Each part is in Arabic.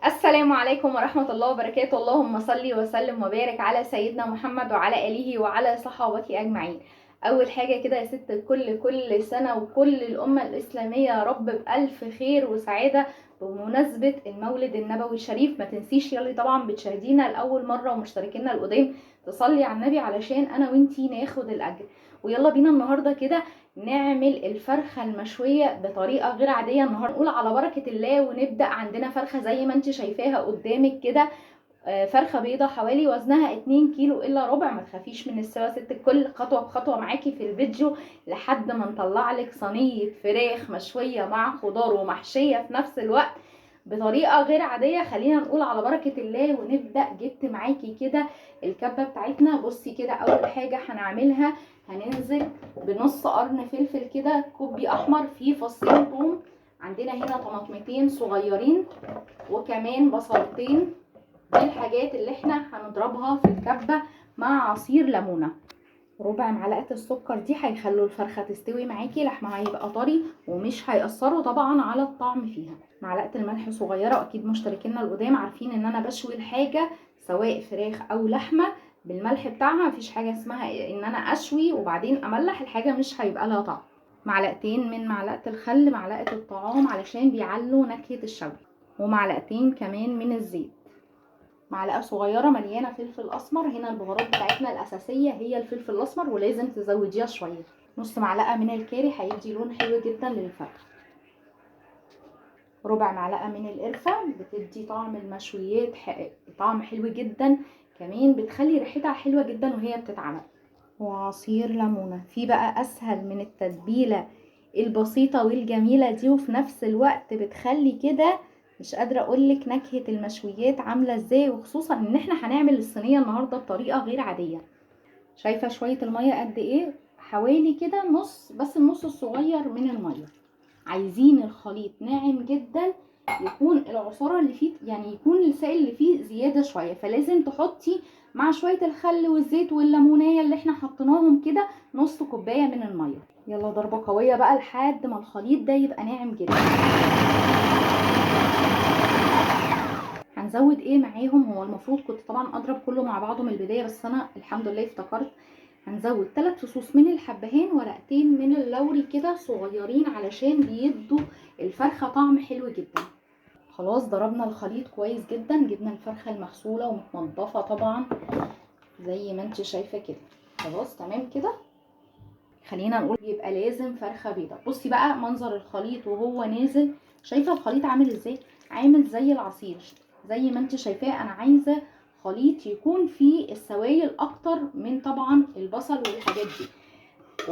السلام عليكم ورحمة الله وبركاته. اللهم صل وسلم وبارك على سيدنا محمد وعلى آله وعلى صحابته أجمعين. أول حاجة كده يا ست الكل، كل سنة وكل الأمة الإسلامية يا رب بألف خير وسعادة بمناسبة المولد النبوي الشريف. ما تنسيش يلي طبعا بتشاهدينا لأول مرة ومشتركينا القدام تصلي على النبي علشان أنا وانتي ناخد الأجر. ويلا بينا النهاردة كده نعمل الفرخة المشوية بطريقة غير عادية. النهاردة نقول على بركة الله ونبدأ. عندنا فرخة زي ما انت شايفاها قدامك كده، فرخة بيضة حوالي وزنها 2 كيلو الا ربع. ما تخافيش من السوا ست الكل، خطوة بخطوة معاكي في الفيديو لحد ما نطلع لك صينية فراخ مشوية مع خضار ومحشية في نفس الوقت بطريقة غير عادية. خلينا نقول على بركة الله ونبدأ. جبت معاكي كده الكبة بتاعتنا. بصي كده، اول حاجة هنعملها هننزل بنص قرن فلفل كده كوبي احمر، فيه فصين ثوم، عندنا هنا طماطمتين صغيرين، وكمان بصلتين. دي الحاجات اللي احنا هنضربها في الكبة مع عصير ليمونة. ربع معلقة السكر دي هيخلوا الفرخة تستوي معاكي، لحمها هيبقى طري ومش هيأثروا طبعا على الطعم فيها. معلقة الملح صغيرة. اكيد مشتركينا القدام عارفين ان انا بشوي الحاجة سواء فراخ او لحمة بالملح بتاعها. مفيش حاجة اسمها ان انا اشوي وبعدين املح الحاجة، مش هيبقى لها طعم. معلقتين من معلقة الخل، معلقة الطعام علشان بيعلوا نكهة الشوي، ومعلقتين كمان من الزيت. معلقه صغيره مليانه فلفل اسمر. هنا البهارات بتاعتنا الاساسيه هي الفلفل الاسمر ولازم تزوديها شويه. نص معلقه من الكاري هيدي لون حلو جدا للفرخ. ربع معلقه من القرفه بتدي طعم المشويات طعم حلو جدا، كمان بتخلي ريحتها حلوه جدا وهي بتتعمل. وعصير ليمونه. في بقى اسهل من التتبيله البسيطه والجميله دي وفي نفس الوقت بتخلي كده، مش قادره اقولك نكهه المشويات عامله ازاي، وخصوصا ان احنا هنعمل الصينيه النهارده بطريقه غير عاديه. شايفه شويه الميه قد ايه؟ حوالي كده نص، بس النص الصغير من الميه. عايزين الخليط ناعم جدا، يكون العصاره اللي فيه يعني يكون السائل اللي فيه زياده شويه، فلازم تحطي مع شويه الخل والزيت والليمونيه اللي احنا حطيناهم كده نص كوبايه من الميه. يلا ضربه قويه بقى لحد ما الخليط ده يبقى ناعم جدا. هنزود ايه معاهم؟ هو المفروض كنت طبعا اضرب كله مع بعضه من البدايه، بس انا الحمد لله افتكرت. هنزود 3 فصوص من الحبهان، ورقتين من اللوري كده صغيرين علشان بيدوا الفرخه طعم حلو جدا. خلاص ضربنا الخليط كويس جدا، جبنا الفرخه المغسوله ومتنضفه طبعا زي ما انت شايفه كده. خلاص تمام كده. خلينا نقول يبقى لازم فرخه بيضه. بصي بقى منظر الخليط وهو نازل، شايفه الخليط عامل ازاي؟ عامل زي العصير زي ما انت شايفاه. انا عايزه خليط يكون فيه السوائل اكتر من طبعا البصل والحاجات دي.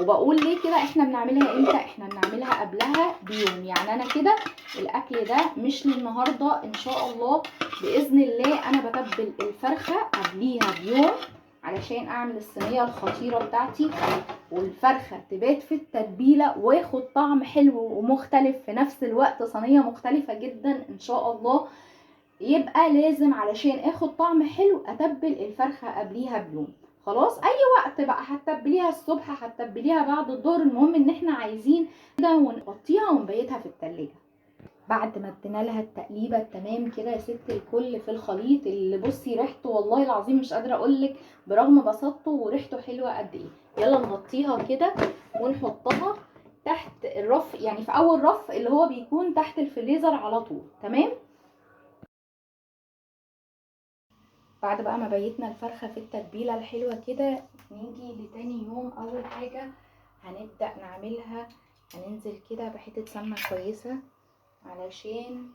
وبقول ليه كده؟ احنا بنعملها امتى؟ احنا بنعملها قبلها بيوم. يعني انا كده الاكل ده مش للنهارده ان شاء الله، باذن الله انا بتبل الفرخه قبليها بيوم علشان اعمل الصينيه الخطيره بتاعتي، والفرخه تبات في التتبيله واخد طعم حلو ومختلف في نفس الوقت، صينيه مختلفه جدا ان شاء الله. يبقى لازم علشان اخد طعم حلو اتبل الفرخه قبليها بيوم. خلاص اي وقت بقى، هتتبليها الصبح هتتبليها بعد الظهر، المهم ان احنا عايزين كده ونغطيها ونبيتها في التلاجة. بعد ما ادينا لها التقليبه التمام كده يا ست الكل في الخليط اللي بصي ريحته والله العظيم مش قادره اقولك برغم بساطته وريحته حلوه قد ايه. يلا نغطيها كده ونحطها تحت الرف، يعني في اول رف اللي هو بيكون تحت الفريزر على طول. تمام. بعد بقى ما بيتنا الفرخه في التتبيله الحلوه كده، نيجي لتاني يوم. اول حاجه هنبدا نعملها، هننزل كده بحته سمنه كويسه علشان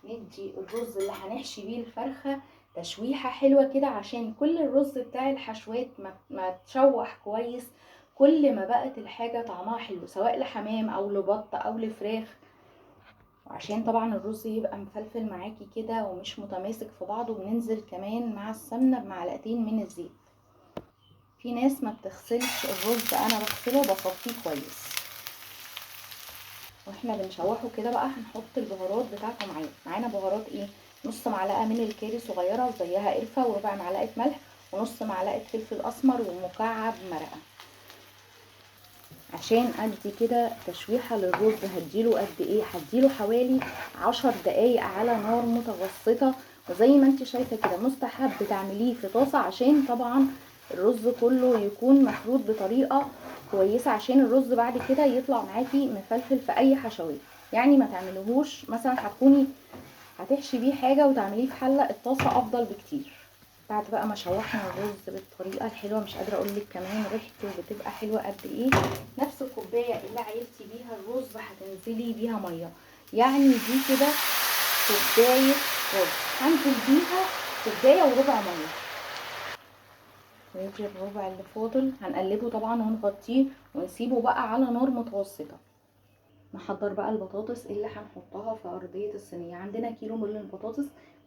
ندي الرز اللي هنحشي بيه الفرخه تشويحه حلوه كده، عشان كل الرز بتاع الحشوات ما تشوح كويس. كل ما بقت الحاجه طعمها حلو سواء لحمام او لبط او لفراخ، وعشان طبعا الرز يبقى مفلفل معاكي كده ومش متماسك في بعضه، بننزل كمان مع السمنه بمعلقتين من الزيت. في ناس ما بتغسلش الرز، انا بغسله وبصفيه كويس. واحنا بنشوحه كده بقى هنحط البهارات بتاعته معانا بهارات ايه؟ نص معلقه من الكاري صغيره وزيها قرفه، وربع معلقه ملح، ونص معلقه فلفل اسمر، ومكعب مرقه. عشان ادي كده تشويحه للرز هديله قد ايه؟ هديله حوالي 10 دقايق على نار متوسطه. وزي ما انت شايفه كده مستحب تعمليه في طاسه عشان طبعا الرز كله يكون مخلوط بطريقه كويسه، عشان الرز بعد كده يطلع معاكي مفلفل في اي حشويه. يعني ما تعملوهوش مثلا هتكوني هتحشي بيه حاجه وتعمليه في حله، الطاسه افضل بكتير. بعد بقى ما شوحنا الرز بالطريقه الحلوه، مش قادره اقول لك كمان ريحته بتبقى حلوه قد ايه. نفس الكوبايه اللي عيلتي بيها الرز هتنزلي بيها ميه، يعني دي كده كوبايه رز هنزل بيها كوبايه وربع ميه. ويجي الربع اللي فاضل هنقلبه طبعا ونغطيه ونسيبه بقى على نار متوسطه. نحضر بقى البطاطس اللي هنحطها في ارضيه الصينيه. عندنا كيلو من البطاطس،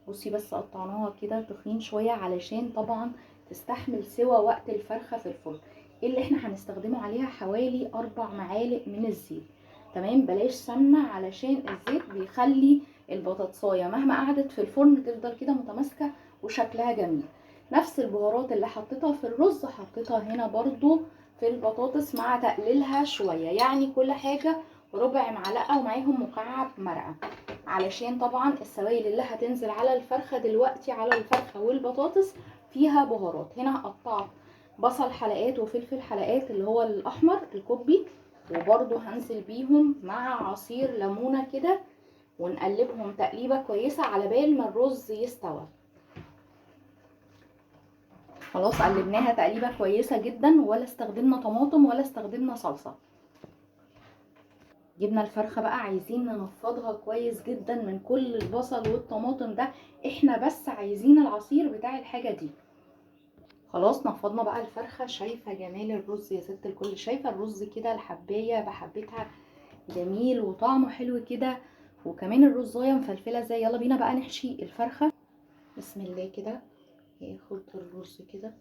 بصي بس قطعناها كده تخين شويه علشان طبعا تستحمل سوا وقت الفرخه في الفرن. اللي احنا هنستخدمه عليها حوالي 4 معالق من الزيت. تمام، بلاش سمنه علشان الزيت بيخلي البطاطسايه مهما قعدت في الفرن تفضل كده متماسكه وشكلها جميل. نفس البهارات اللي حطيتها في الرز حطيتها هنا برضو في البطاطس مع تقليلها شويه، يعني كل حاجه ربع معلقه ومعاهم مكعب مرقه، علشان طبعا السوائل اللي هتنزل على الفرخه دلوقتي على الفرخه والبطاطس فيها بهارات. هنا قطعت بصل حلقات وفلفل حلقات اللي هو الاحمر الكوبي، وبرده هنزل بيهم مع عصير ليمونه كده ونقلبهم تقليبه كويسه على بال ما الرز يستوى. خلاص قلبناها تقليبه كويسه جدا، ولا استخدمنا طماطم ولا استخدمنا صلصه. جبنا الفرخه بقى عايزين ننفضها كويس جدا من كل البصل والطماطم ده، احنا بس عايزين العصير بتاع الحاجه دي. خلاص نفضنا بقى الفرخه. شايفه جمال الرز يا ست الكل؟ شايفه الرز كده الحبايه بحبتها جميل وطعمه حلو كده، وكمان الرزايه مفلفله ازاي. يلا بينا بقى نحشي الفرخه. بسم الله كده. هاخد الرز كده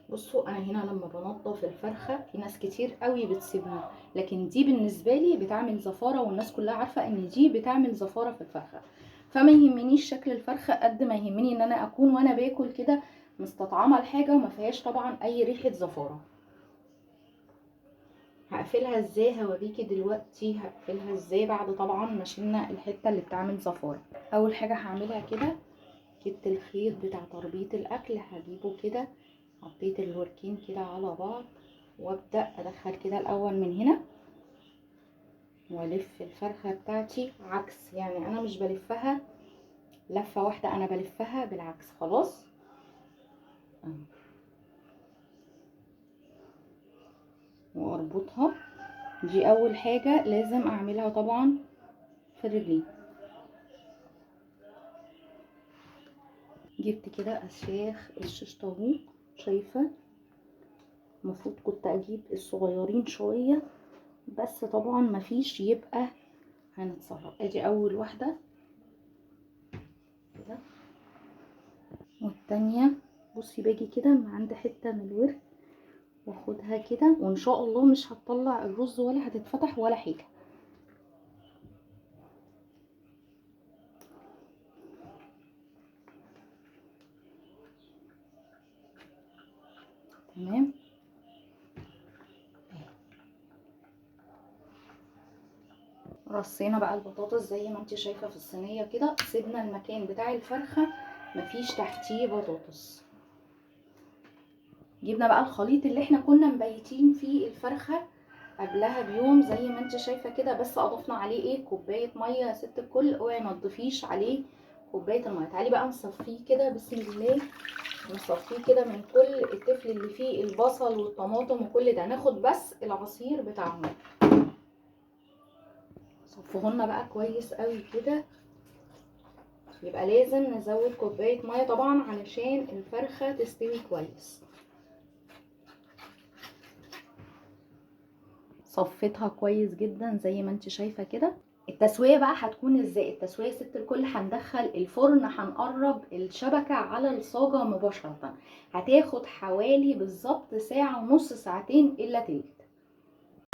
بصوا، انا هنا لما بنضف الفرخه في ناس كتير قوي بتسيبها، لكن دي بالنسبه لي بتعمل زفاره، والناس كلها عارفه ان دي بتعمل زفاره في الفرخه. فما يهمنيش شكل الفرخه قد ما يهمني ان انا اكون وانا باكل كده مستطعمه الحاجه وما فيهاش طبعا اي ريحه زفاره. هقفلها ازاي هوريكي دلوقتي. هقفلها ازاي بعد طبعا ما شلنا الحته اللي بتعمل زفاره. اول حاجه هعملها كده، جبت الخيط بتاع تربيط الاكل هجيبه كده، حطيت الوركين كده على بعض وابدا ادخل كده الاول من هنا والف الفرخه بتاعتي عكس، يعني انا مش بلفها لفه واحده، انا بلفها بالعكس. خلاص واربطها. دي اول حاجه لازم اعملها طبعا في الرجلين. جبت كده اسياخ الشيش طاووق، شايفه؟ المفروض كنت اجيب الصغيرين شويه بس طبعا مفيش، يبقى هنتصرف. ادي اول واحده كده، والتانية بصي باجي كده من عند حته من الورك واخدها كده، وان شاء الله مش هتطلع الرز ولا هتتفتح ولا حاجه. تمام. رصينا بقى البطاطس زي ما انت شايفه في الصينيه كده، سيبنا المكان بتاع الفرخه مفيش تحتيه بطاطس. جبنا بقى الخليط اللي احنا كنا مبيتين فيه الفرخه قبلها بيوم زي ما انت شايفه كده، بس اضفنا عليه ايه؟ كوبايه ميه يا ست الكل. اوعي ما تضيفيش عليه كوبايه الميه. تعالي بقى نصفيه كده بسم الله، نصفيه كده من كل التفل اللي فيه البصل والطماطم وكل ده، ناخد بس العصير بتاعهم. صفوهولنا بقى كويس قوي كده. يبقى لازم نزود كوبايه ميه طبعا علشان الفرخه تستوي كويس. صفيتها كويس جدا زي ما انت شايفه كده. التسويه بقى هتكون ازاي؟ التسويه ست الكل هندخل الفرن، هنقرب الشبكه على الصاجه مباشره، هتاخد حوالي بالظبط ساعه ونص، ساعتين الا تلت.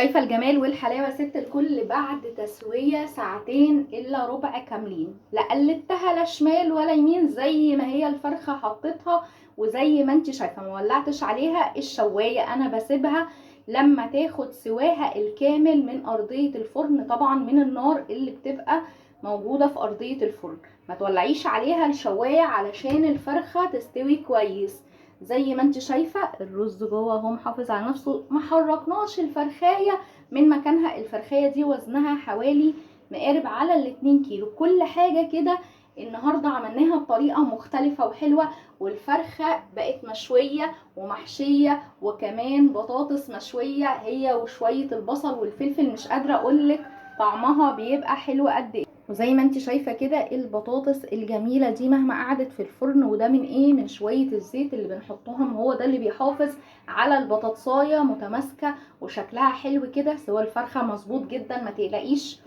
شايفه الجمال والحلاوه يا ست الكل بعد تسويه ساعتين الا ربع كاملين، لا قلبتها لا شمال ولا يمين، زي ما هي الفرخه حطيتها وزي ما انت شايفه ما ولعتش عليها الشوايه. انا بسيبها لما تاخد سواها الكامل من ارضيه الفرن، طبعا من النار اللي بتبقى موجوده في ارضيه الفرن. ما تولعيش عليها الشوايه علشان الفرخه تستوي كويس. زي ما انت شايفه الرز جوه اهو محافظ على نفسه، ما حركناش الفرخايه من مكانها. الفرخايه دي وزنها حوالي مقارب على ال2 كيلو. كل حاجه كده النهارده عملناها بطريقه مختلفه وحلوه، والفرخه بقت مشويه ومحشيه وكمان بطاطس مشويه هي وشويه البصل والفلفل. مش قادره اقولك طعمها بيبقى حلو قد ايه. وزي ما انت شايفه كده البطاطس الجميله دي مهما قعدت في الفرن، وده من ايه؟ من شويه الزيت اللي بنحطهم، هو ده اللي بيحافظ على البطاطسايه متماسكه وشكلها حلو كده. سوى الفرخه مظبوط جدا ما تقلقيش.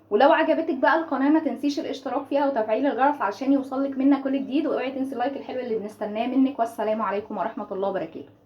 ولو عجبتك بقى القناه ما تنسيش الاشتراك فيها وتفعيل الجرس عشان يوصلك منا كل جديد، واوعي تنسي اللايك الحلو اللي بنستناه منك. والسلام عليكم ورحمه الله وبركاته.